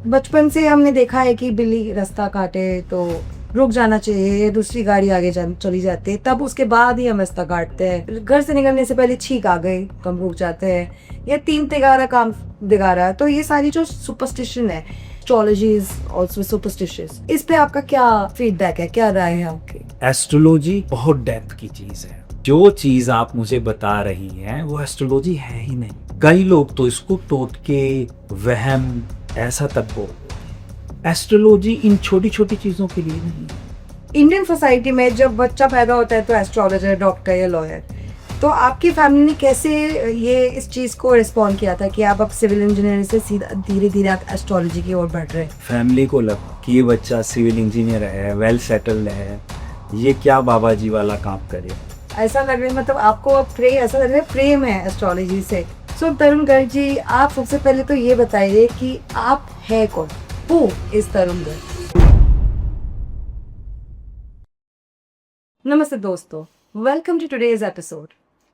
बचपन से हमने देखा है कि बिल्ली रास्ता काटे तो रुक जाना चाहिए, दूसरी गाड़ी आगे चली जाती है, तब उसके बाद ही हम रास्ता काटते हैं। घर से निकलने से पहले छींक आ गई तो हम रुक जाते हैं, या तीन तिगारा काम दिगारा। तो ये सारी जो सुपरस्टिशन है, एस्ट्रोलॉजी इज आल्सो सुपरस्टिशियस। इस पे आपका क्या फीडबैक है, क्या राय है आपकी? एस्ट्रोलॉजी बहुत डेप्थ की चीज है। जो चीज आप मुझे बता रही हैं वो एस्ट्रोलॉजी है ही नहीं। कई लोग तो इसको टोटके, वहम ऐसा तक बोलते हैं। एस्ट्रोलॉजी इन छोटी छोटी चीजों के लिए नहीं है। इंडियन सोसाइटी में जब बच्चा पैदा होता है तो एस्ट्रोलॉजर, डॉक्टर या लॉयर, तो आपकी फैमिली ने कैसे ये इस चीज़ को रिस्पॉन्ड किया था कि आप अब सिविल इंजीनियरिंग से सीधा धीरे धीरे आप एस्ट्रोलॉजी की ओर बढ़ रहे हैं? फैमिली को लग कि ये बच्चा सिविल इंजीनियर है, वेल सेटल्ड है, ये क्या बाबा जी वाला काम करे। ऐसा लग रहा है, मतलब आपको अब ऐसा लग रहा है प्रेम है एस्ट्रोलॉजी से। सो तरुण गर्ग जी, आप सबसे पहले तो ये बताइए कि आप है कौन, हु इज तरुण गर्ग? नमस्ते दोस्तों, वेलकम टू टुडेज एपिसोड।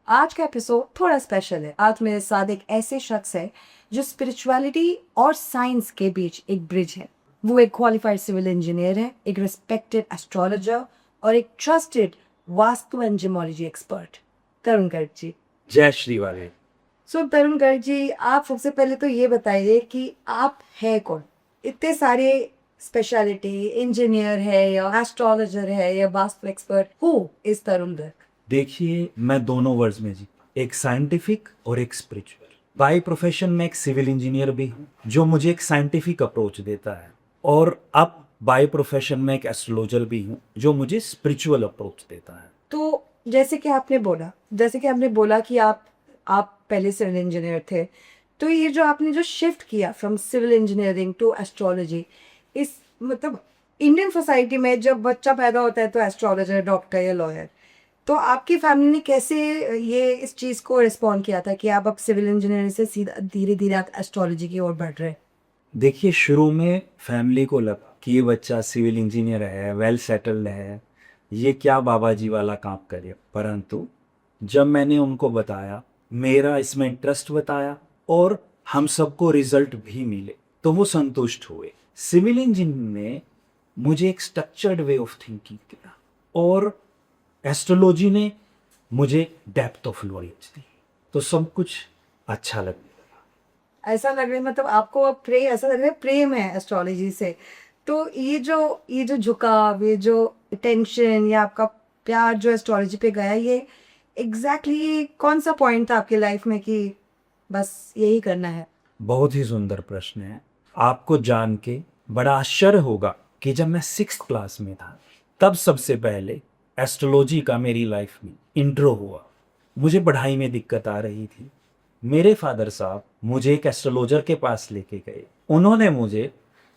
आज का एपिसोड थोड़ा स्पेशल है। आज मेरे साथ एक ऐसे शख्स है जो स्पिरिचुअलिटी और साइंस के बीच एक ब्रिज है। वो एक क्वालिफाइड सिविल इंजीनियर है, एक रिस्पेक्टेड एस्ट्रोलॉजर और एक trusted vastu and geology expert. Tarun Garg ji, जय श्री वाले। सो तरुण गर्ग जी, आप सबसे पहले तो ये बताइए कि आप है कौन? इतने सारे स्पेशलिटी, इंजीनियर है या एस्ट्रोलॉजर है या वास्तु एक्सपर्ट, हु इज तरुण गर्ग? देखिए, मैं दोनों वर्ड्स में जी, एक साइंटिफिक और एक स्पिरिचुअल। बाय प्रोफेशन में एक सिविल इंजीनियर भी हूँ जो मुझे एक साइंटिफिक अप्रोच देता है, और अब बाय प्रोफेशन में एक एस्ट्रोलॉजर भी हूँ जो मुझे स्पिरिचुअल अप्रोच देता है। तो जैसे कि आपने बोला कि आप पहले सिविल इंजीनियर थे, तो ये जो आपने जो शिफ्ट किया from civil engineering to astrology, इस मतलब इंडियन सोसाइटी में जब बच्चा पैदा होता है तो एस्ट्रोलॉजर, डॉक्टर या लॉयर, तो आपकी फैमिली ने कैसे ये इस चीज़ को रिस्पॉन्ड किया था कि आप अब सिविल इंजीनियरिंग से सीधा धीरे धीरे आप एस्ट्रोलॉजी की ओर बढ़ रहे हैं? देखिए, शुरू में फैमिली को लगा कि ये बच्चा सिविल इंजीनियर है, वेल सेटल्ड है, ये क्या बाबा जी वाला काम करे। परंतु जब मैंने उनको बताया, मेरा इसमें इंटरेस्ट बताया और हम सबको रिजल्ट भी मिले, तो वो संतुष्ट हुए। सिविल इंजीनियरिंग ने मुझे एक स्ट्रक्चर्ड वे ऑफ थिंकिंग दिया और एस्ट्रोलॉजी ने मुझे डेप्थ ऑफ नॉलेज दी, तो सब कुछ अच्छा लगने लगा। ऐसा लग रहा है, मतलब आपको अब ऐसा लग रहा है प्रेम है एस्ट्रोलॉजी से। तो ये जो झुकाव, ये जो टेंशन या आपका प्यार जो एस्ट्रोलॉजी पे गया, ये एग्जैक्टली कौन सा पॉइंट था आपकी लाइफ में कि बस यही करना है? बहुत ही सुंदर प्रश्न है। आपको जान के बड़ा आश्चर्य होगा कि जब मैं 6th क्लास में था, तब सबसे पहले एस्ट्रोलॉजी का मेरी लाइफ में इंट्रो हुआ। मुझे पढ़ाई में दिक्कत आ रही थी। मेरे फादर साहब मुझे एक एस्ट्रोलॉजर के पास लेके गए। उन्होंने मुझे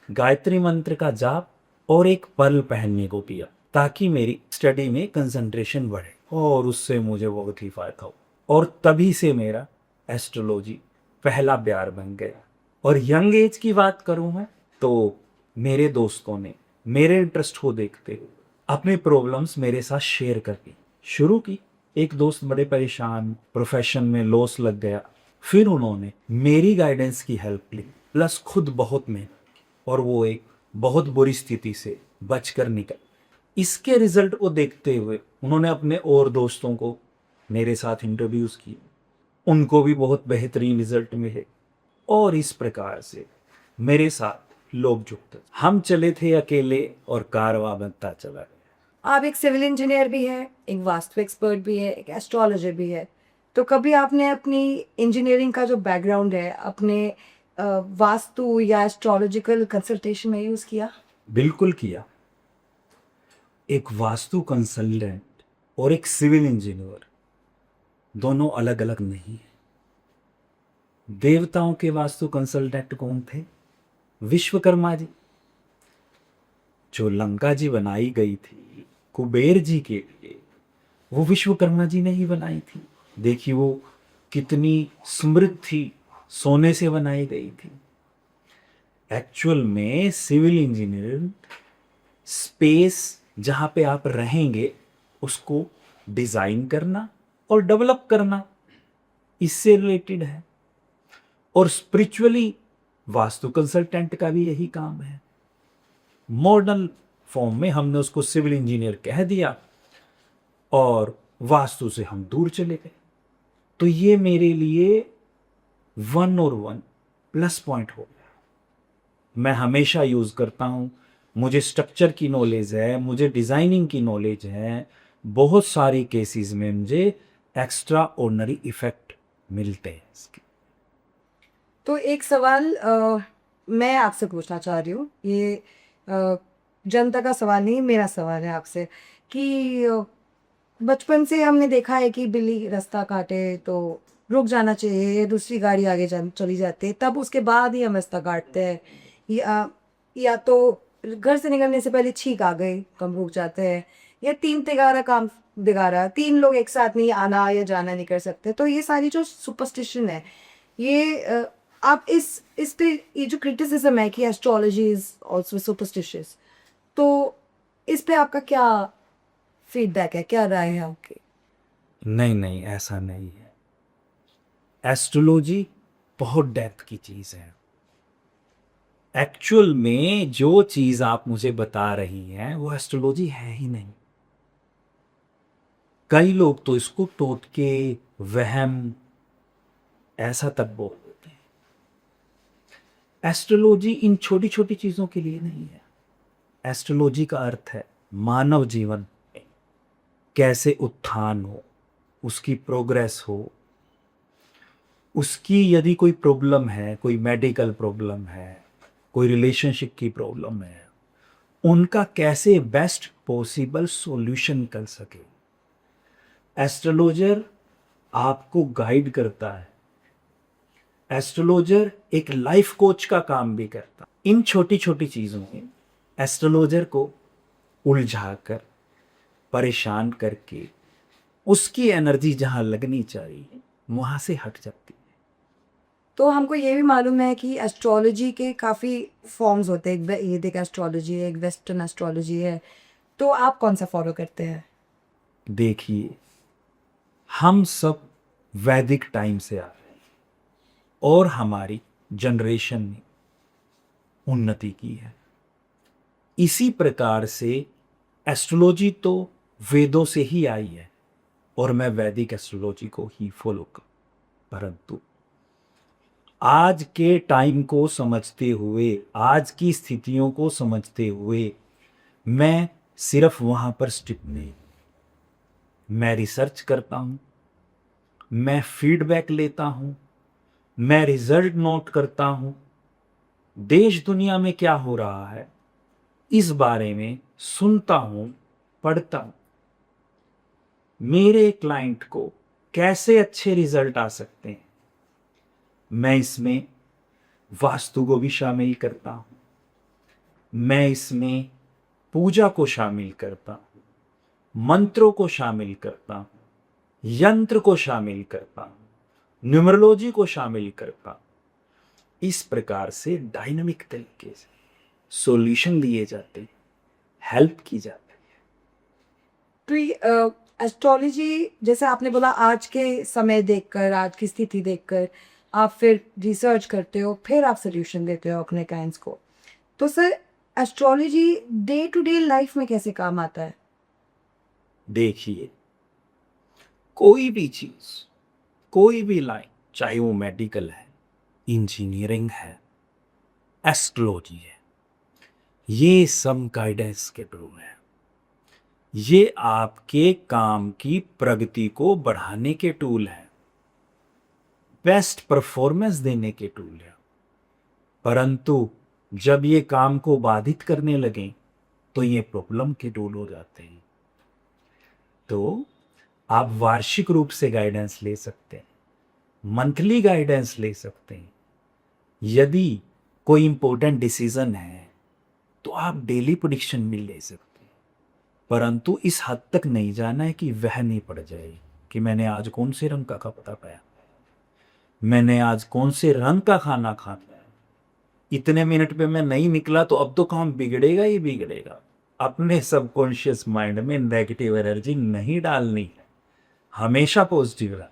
गायत्री मंत्र का जाप और एक पर्ल पहनने को दिया ताकि मेरी स्टडी में कंसंट्रेशन बढ़े, और उससे मुझे बहुत ही फायदा हुआ। और तभी से मेरा एस्ट्रोलॉजी पहला प्यार बन गया। और यंग एज की बात करूं मैं, तो मेरे दोस्तों ने मेरे इंटरेस्ट को देखते हुए अपनी प्रॉब्लम्स मेरे साथ शेयर करनी शुरू की। एक दोस्त बड़े परेशान, प्रोफेशन में लॉस लग गया, फिर उन्होंने मेरी गाइडेंस की हेल्प ली, प्लस खुद बहुत मेहनत की, और वो एक बहुत बुरी स्थिति से बचकर निकल। इसके रिजल्ट को देखते हुए उन्होंने अपने और दोस्तों को मेरे साथ इंट्रोड्यूस किए, उनको भी बहुत बेहतरीन रिजल्ट मिले, और इस प्रकार से मेरे साथ लोग जुड़ते। हम चले थे अकेले और कारवां बनता चला गया। आप एक सिविल इंजीनियर भी है, एक वास्तु एक्सपर्ट भी है, एक एस्ट्रोलॉजर भी है। तो कभी आपने अपनी इंजीनियरिंग का जो बैकग्राउंड है अपने वास्तु या एस्ट्रोलॉजिकल कंसल्टेशन में यूज़ किया? बिल्कुल किया। एक वास्तु कंसल्टेंट और एक सिविल इंजीनियर दोनों अलग अलग नहीं है। देवताओं के वास्तु कंसल्टेंट कौन थे? विश्वकर्मा जी। जो लंका जी बनाई गई थी कुबेर जी के लिए, वो विश्वकर्मा जी ने ही बनाई थी। देखिए वो कितनी समृद्ध थी, सोने से बनाई गई थी। एक्चुअल में सिविल इंजीनियरिंग स्पेस जहां पे आप रहेंगे उसको डिजाइन करना और डेवलप करना, इससे रिलेटेड है। और स्पिरिचुअली वास्तु कंसल्टेंट का भी यही काम है। मॉडर्न फॉर्म में हमने उसको सिविल इंजीनियर कह दिया और वास्तु से हम दूर चले गए। तो ये मेरे लिए 1 और 1 प्लस पॉइंट हो गया। मैं हमेशा यूज करता हूं, मुझे स्ट्रक्चर की नॉलेज है, मुझे डिजाइनिंग की नॉलेज है, बहुत सारी केसेस में मुझे एक्स्ट्रा ऑर्डिनरी इफेक्ट मिलते हैं इसके। तो एक सवाल मैं आपसे पूछना चाह रही हूँ, ये जनता का सवाल नहीं, मेरा सवाल है आपसे कि बचपन से हमने देखा है कि बिल्ली रास्ता काटे तो रुक जाना चाहिए, दूसरी गाड़ी आगे चली जाती है, तब उसके बाद ही हम रास्ता काटते हैं। या तो घर से निकलने से पहले छींक आ गई, हम रुक जाते हैं, या 3 तिगारा काम दिगारा, 3 लोग एक साथ नहीं आना या जाना नहीं कर सकते। तो ये सारी जो सुपरस्टिशन है, ये आप इस पे ये जो क्रिटिसिज्म है कि एस्ट्रोलॉजी इज ऑल्सो सुपरस्टिशियस, तो इस पे आपका क्या फीडबैक है, क्या राय है आपकी? नहीं, ऐसा नहीं है। एस्ट्रोलॉजी बहुत डेप्थ की चीज है। एक्चुअल में जो चीज आप मुझे बता रही हैं वो एस्ट्रोलॉजी है ही नहीं। कई लोग तो इसको टोटके, वहम ऐसा तक बोल देते हैं। एस्ट्रोलॉजी इन छोटी छोटी चीजों के लिए नहीं है। एस्ट्रोलॉजी का अर्थ है मानव जीवन में कैसे उत्थान हो, उसकी प्रोग्रेस हो, उसकी यदि कोई प्रॉब्लम है, कोई मेडिकल प्रॉब्लम है, कोई रिलेशनशिप की प्रॉब्लम है, उनका कैसे बेस्ट पॉसिबल सॉल्यूशन कर सके। एस्ट्रोलॉजर आपको गाइड करता है। एस्ट्रोलॉजर एक लाइफ कोच का काम भी करता है। इन छोटी छोटी चीजों में एस्ट्रोलॉजर को उलझाकर, परेशान करके, उसकी एनर्जी जहां लगनी चाहिए वहां से हट जाती है। तो हमको ये भी मालूम है कि एस्ट्रोलॉजी के काफ़ी फॉर्म्स होते हैं, एक वैदिक एस्ट्रोलॉजी है, एक वेस्टर्न एस्ट्रोलॉजी है, तो आप कौन सा फॉलो करते हैं? देखिए, हम सब वैदिक टाइम से आ रहे हैं और हमारी जनरेशन ने उन्नति की है। इसी प्रकार से एस्ट्रोलॉजी तो वेदों से ही आई है और मैं वैदिक एस्ट्रोलॉजी को ही फॉलो कर, परंतु आज के टाइम को समझते हुए, आज की स्थितियों को समझते हुए मैं सिर्फ वहां पर स्टिक नहीं, मैं रिसर्च करता हूं, मैं फीडबैक लेता हूं, मैं रिजल्ट नोट करता हूं, देश दुनिया में क्या हो रहा है इस बारे में सुनता हूं, पढ़ता हूं। मेरे क्लाइंट को कैसे अच्छे रिजल्ट आ सकते हैं, मैं इसमें वास्तु को भी शामिल करता हूं, मैं इसमें पूजा को शामिल करता हूं, मंत्रों को शामिल करता हूं, यंत्र को शामिल करता हूं, न्यूमरोलॉजी को शामिल करता हूं। इस प्रकार से डायनामिक तरीके से सॉल्यूशन दिए जाते हैं, हेल्प की जाती है। तो ये एस्ट्रोलॉजी, जैसे आपने बोला, आज के समय देखकर, आज की स्थिति देखकर आप फिर रिसर्च करते हो, फिर आप सोल्यूशन देते हो अपने क्लाइंट्स को। तो sir, astrology day to day life में कैसे काम आता है? देखिए, कोई भी चीज, कोई भी लाइन, चाहे वो मेडिकल है, इंजीनियरिंग है, एस्ट्रोलॉजी है, ये सब गाइडेंस के टूल है। ये आपके काम की प्रगति को बढ़ाने के टूल है, बेस्ट परफॉर्मेंस देने के टूल है। परंतु जब ये काम को बाधित करने लगे तो ये प्रॉब्लम के टूल हो जाते हैं। तो आप वार्षिक रूप से गाइडेंस ले सकते हैं, मंथली गाइडेंस ले सकते हैं। यदि कोई इंपॉर्टेंट डिसीजन है तो आप डेली प्रेडिक्शन भी ले सकते हैं, परंतु इस हद तक नहीं जाना है कि वह नहीं पड़ जाए कि मैंने आज कौन से रंग का कपड़ा पहना, मैंने आज कौन से रंग का खाना खाना है, इतने मिनट पे मैं नहीं निकला तो अब तो काम बिगड़ेगा ही बिगड़ेगा। अपने सबकॉन्शियस माइंड में नेगेटिव एनर्जी नहीं डालनी है, हमेशा पॉजिटिव रहना।